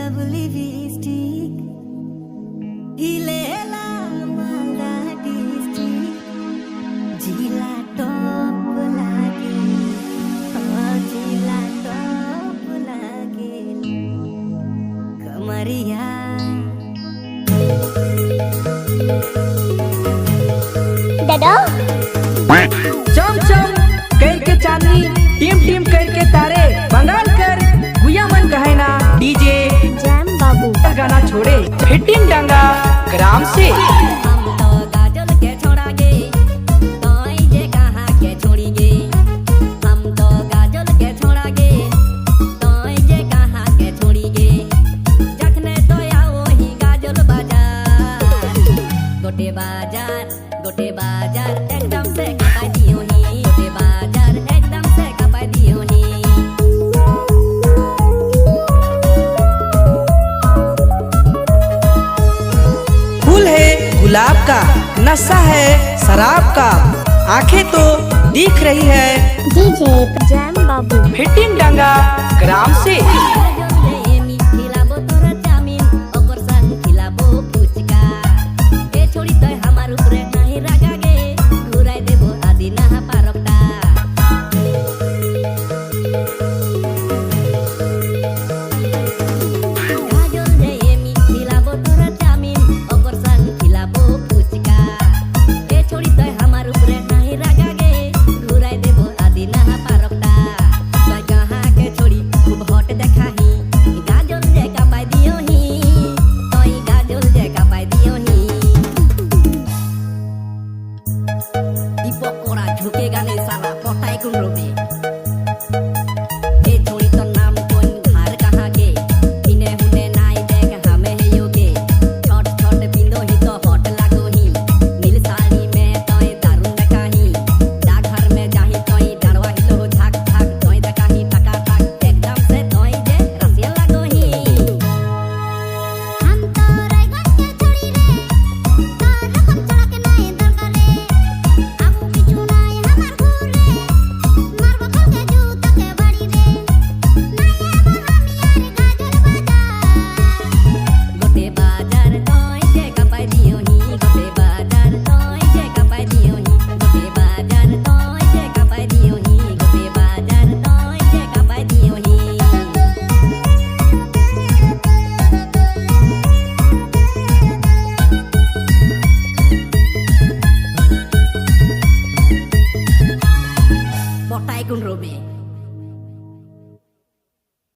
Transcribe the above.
lovely lipstick हिलेला Malda district जिला top लागे जिला टॉप लागे कमरिया दादा चम चम करके चांदनी टीम टीम करके तारे बंगाल कर गुया मन कहे ना डीजे जैम बाबू गाना छोड़े फिटिंग डंगा ग्राम से हम तो गाजल के छोड़ागे तोई जे कहाँ के छोड़ीगे हम तो गाजल के छोड़ागे तोई जे कहाँ के छोड़ीगे जखने तो आओ ही गाजल गोटे बाजार एकदम से कपा दियो ही गोटे बाजार एकदम से कपा दियो ही फूल है गुलाब का नशा है शराब का आंखें तो दिख रही है डीजे जैम बाबू फिटिंग डंगा ग्राम से